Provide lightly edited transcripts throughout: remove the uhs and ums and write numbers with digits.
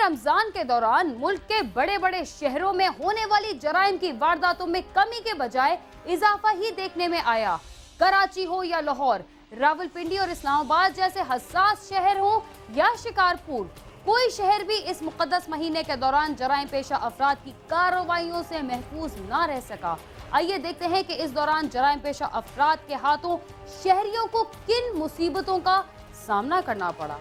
रमजान के दौरान मुल्क के बड़े बड़े शहरों में होने वाली जराइम की वारदातों में कमी के बजाय इजाफा ही देखने में आया। कराची हो या लाहौर, रावलपिंडी और इस्लामाबाद जैसे हसास शहर हो या शिकारपुर, कोई शहर भी इस मुकद्दस महीने के दौरान जराइम पेशा अफराद की कार्रवाइयों से महफूज ना रह सका। आइए देखते हैं कि इस दौरान जराइम पेशा अफराद के हाथों शहरियों को किन मुसीबतों का सामना करना पड़ा।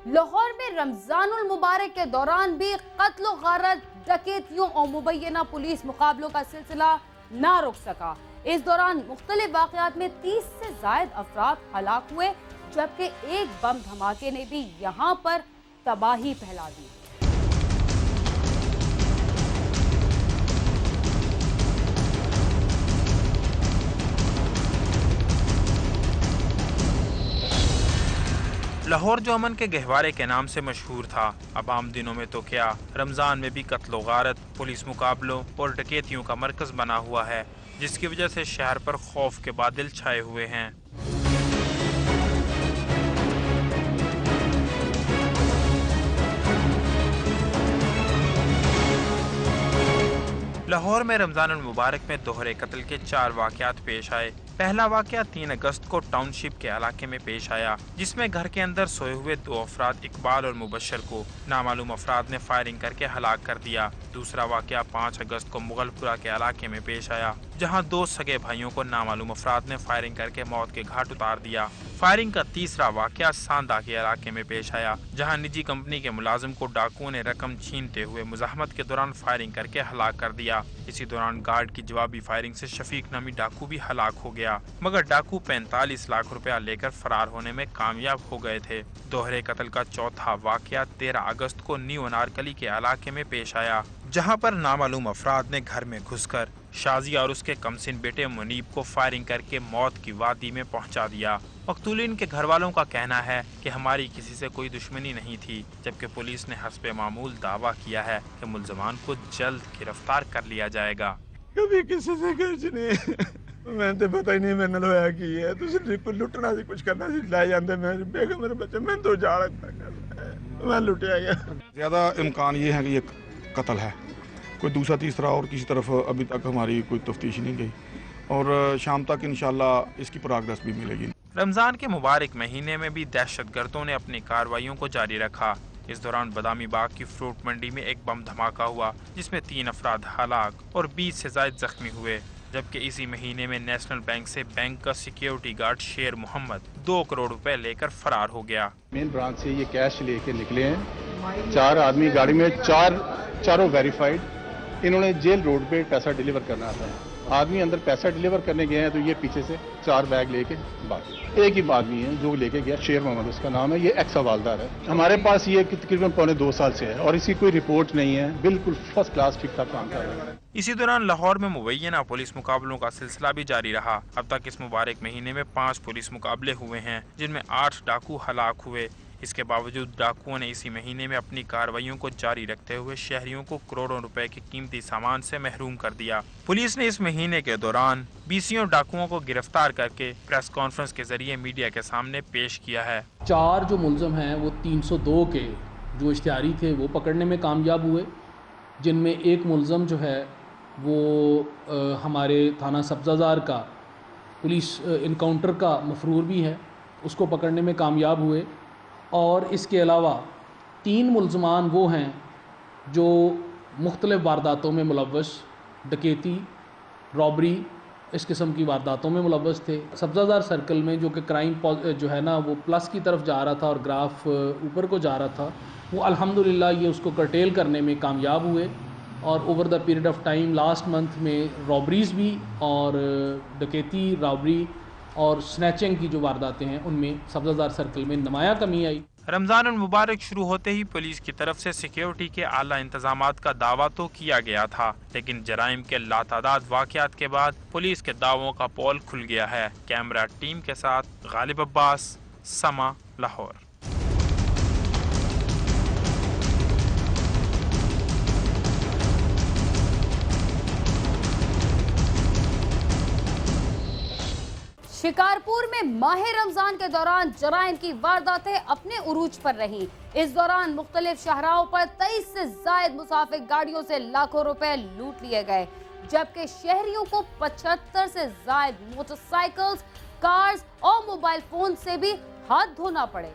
लाहौर में रमजानुल मुबारक के दौरान भी कत्ल गारत, डकैतियों और मुबैना पुलिस मुकाबलों का सिलसिला ना रुक सका। इस दौरान मुख्तलिफ वाक़यात में 30 से ज़ायद अफराद हलाक हुए, जबकि एक बम धमाके ने भी यहाँ पर तबाही फैला दी। लाहौर जो अमन के गहवारे के नाम से मशहूर था, अब आम दिनों में तो क्या रमजान में भी कत्ल गारत, पुलिस मुकाबलों और डकैतियों का मरकज बना हुआ है, जिसकी वजह से शहर पर खौफ के बादल छाए हुए हैं। लाहौर में रमजानुल मुबारक में दोहरे कत्ल के 4 वाक़यात पेश आए। पहला वाक़या 3 अगस्त को टाउनशिप के इलाके में पेश आया, जिसमें घर के अंदर सोए हुए 2 अफराद इकबाल और मुबशर को नामालूम अफराद ने फायरिंग करके हलाक कर दिया। दूसरा वाक़या 5 अगस्त को मुगलपुरा के इलाके में पेश आया, जहां 2 सगे भाइयों को नामालूम अफराद ने फायरिंग करके मौत के घाट उतार दिया। फायरिंग का तीसरा वाक़या सांदा के इलाके में पेश आया, जहां निजी कंपनी के मुलाजिम को डाकुओं ने रकम छीनते हुए मुज़ाहमत के दौरान फायरिंग करके हलाक कर दिया। इसी दौरान गार्ड की जवाबी फायरिंग से शफीक नामी डाकू भी हलाक हो गया, मगर डाकू 45 लाख रुपया लेकर फरार होने में कामयाब हो गए थे। दोहरे कत्ल का चौथा वाक़या 13 अगस्त को न्यू अनारकली के इलाके में पेश आया, जहां पर नामालूम अफराद ने घर में घुसकर शाजिया और उसके कमसिन बेटे मुनीब को फायरिंग करके मौत की वादी में पहुंचा दिया। मकतूलिन के घर वालों का कहना है कि हमारी किसी से कोई दुश्मनी नहीं थी, जबकि पुलिस ने हस्बे मामूल दावा किया है कि मुल्ज़मान को जल्द गिरफ्तार कर लिया जाएगा। कभी किसी से कुछ नहीं, मैं तो पता ही नहीं मैंने लोया की है, तो सिर्फ लुटना सी कुछ करना सी, ला जाते मैं बेगम मेरे बच्चे, मैं तो जा रहा मैं लुटिया गया। ज़्यादा इम्कान ये है कि ये कत्ल है, कोई दूसरा तीसरा और किसी तरफ अभी तक हमारी कोई तफ्तीश नहीं गई, और शाम तक इंशाल्लाह इसकी प्रोग्रेस भी मिलेगी। रमजान के मुबारक महीने में भी दहशतगर्दों ने अपनी कार्रवाइयों को जारी रखा। इस दौरान बादामी बाग की फ्रूट मंडी में एक बम धमाका हुआ, जिसमें 3 अफराद हलाक और 20 से ज़ायद जख्मी हुए, जबकि इसी महीने में नेशनल बैंक से बैंक का सिक्योरिटी गार्ड शेर मोहम्मद 2 करोड़ रुपए लेकर फरार हो गया। मेन ब्रांच से ये कैश लेके निकले हैं, 4 आदमी गाड़ी में, चारों वेरीफाइड। इन्होंने जेल रोड पे पैसा डिलीवर करना था। आदमी अंदर पैसा डिलीवर करने गए हैं तो ये पीछे से 4 बैग लेके भागे। एक ही आदमी है जो लेके गया, शेर मोहम्मद उसका नाम है, ये एक्स हवालदार है। हमारे पास ये तकरीबन पौने 2 साल से है और इसकी कोई रिपोर्ट नहीं है, बिल्कुल फर्स्ट क्लास ठीक ठाक काम कर रहा है। इसी दौरान लाहौर में मुबैना पुलिस मुकाबलों का सिलसिला भी जारी रहा। अब तक इस मुबारक महीने में 5 पुलिस मुकाबले हुए हैं, जिनमें 8 डाकू हलाक हुए। इसके बावजूद डाकुओं ने इसी महीने में अपनी कार्रवाइयों को जारी रखते हुए शहरियों को करोड़ों रुपए के कीमती सामान से महरूम कर दिया। पुलिस ने इस महीने के दौरान 20 डाकुओं को गिरफ्तार करके प्रेस कॉन्फ्रेंस के जरिए मीडिया के सामने पेश किया है। 4 जो मुल्ज़म हैं वो 302 के जो इश्तिहारी थे वो पकड़ने में कामयाब हुए, जिनमें एक मुल्ज़म जो है वो हमारे थाना सब्ज़ाज़ार का पुलिस इनकाउंटर का मफरूर भी है, उसको पकड़ने में कामयाब हुए। और इसके अलावा 3 मुल्ज़मान वो हैं जो मुख्तलिफ़ वारदातों में मुलव्वस, डकैती, रॉबरी, इस किस्म की वारदातों में मुलव्वस थे। सब्ज़ाज़ार सर्कल में जो कि क्राइम जो है ना वो प्लस की तरफ जा रहा था और ग्राफ ऊपर को जा रहा था, वो अल्हम्दुलिल्लाह ये उसको कर्टेल करने में कामयाब हुए। और over the period of time last month में रॉबरीज़ भी और डकैती, रॉबरी और स्नैचिंग की जो वारदातें हैं उनमें सब्ज़ाज़ार सर्कल में नुमायां कमी आई। रमजान मुबारक शुरू होते ही पुलिस की तरफ से सिक्योरिटी के आला इंतजामात का दावा तो किया गया था, लेकिन जराइम के लातादाद वाक़यात के बाद पुलिस के दावों का पोल खुल गया है। कैमरा टीम के साथ गालिब अब्बास, समा, लाहौर। शिकारपुर में माह रमजान के दौरान जराइम की वारदातें अपने उरूज पर रही। इस दौरान मुख्तलिफ शाहराहों पर 23 से जायद मुसाफिर गाड़ियों से लाखों रुपए लूट लिए गए, जबकि शहरियों को 75 से जायद मोटरसाइकिल्स, कार्स और मोबाइल फोन से भी हाथ धोना पड़े।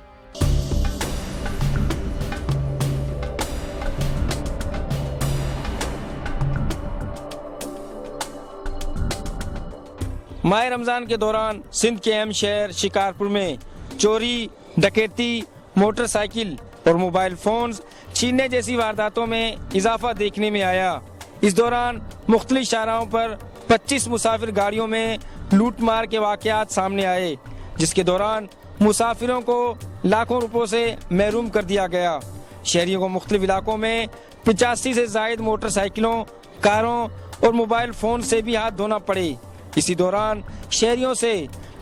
माह रमज़ान के दौरान सिंध के अहम शहर शिकारपुर में चोरी, डकैती, मोटरसाइकिल और मोबाइल फोन्स छीनने जैसी वारदातों में इजाफा देखने में आया। इस दौरान मुख्तलिफ शाहराहों पर 25 मुसाफिर गाड़ियों में लूट मार के वाक़यात सामने आए, जिसके दौरान मुसाफिरों को लाखों रुपयों से महरूम कर दिया गया। शहरियों को मुख्तलिफ इलाकों में 85 से जायद मोटरसाइकिलों, कारों और मोबाइल फ़ोन से भी हाथ धोना पड़े। इसी दौरान शहरियों से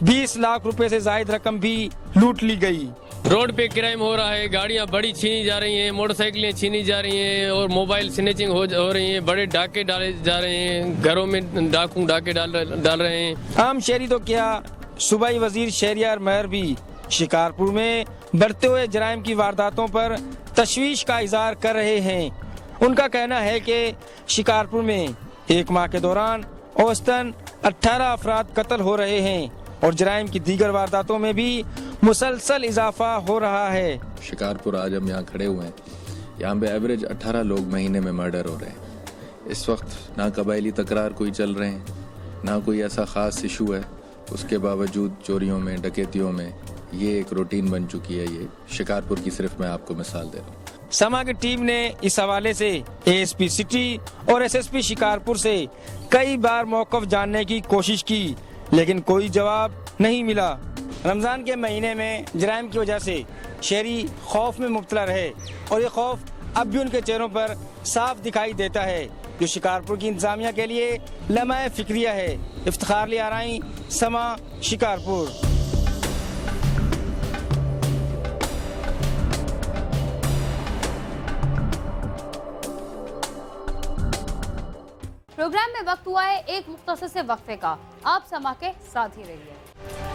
20 लाख रुपए से जायद रकम भी लूट ली गई। रोड पे क्राइम हो रहा है, गाड़ियां बड़ी छीनी जा रही हैं, मोटरसाइकिलें छीनी जा रही हैं और मोबाइल स्नैचिंग हो रही हैं, बड़े डाके डाले जा रहे हैं, घरों में डाके डाल रहे हैं। आम शहरी तो क्या, सूबाई वजीर शहरियार महर भी शिकारपुर में बढ़ते हुए जराइम की वारदातों पर तशवीश का इजहार कर रहे हैं। उनका कहना है कि शिकारपुर में एक माह के दौरान औसतन 18 अफराद कत्ल हो रहे हैं और जराइम की दीगर वारदातों में भी मुसलसल इजाफा हो रहा है। शिकारपुर आज हम यहाँ खड़े हुए हैं, यहाँ पे एवरेज 18 लोग महीने में मर्डर हो रहे हैं। इस वक्त ना कबायली तकरार कोई चल रहे हैं, ना कोई ऐसा ख़ास इशू है, उसके बावजूद चोरियों में, डकैतियों में ये एक रूटीन बन चुकी है। ये शिकारपुर की सिर्फ मैं आपको मिसाल दे रहा हूँ। समा की टीम ने इस हवाले से एएसपी सिटी और एसएसपी शिकारपुर से कई बार मौक़िफ़ जानने की कोशिश की, लेकिन कोई जवाब नहीं मिला। रमज़ान के महीने में जराइम की वजह से शहरी खौफ में मुब्तला रहे और ये खौफ अब भी उनके चेहरों पर साफ दिखाई देता है, जो शिकारपुर की इंतजामिया के लिए लम्हा फ़िक्रिया है। इफ्तिखार लियाराई, समा, शिकारपुर। प्रोग्राम में वक्त हुआ है एक मुख्तसर से वक्फे का। आप समा के साथ ही रहिए।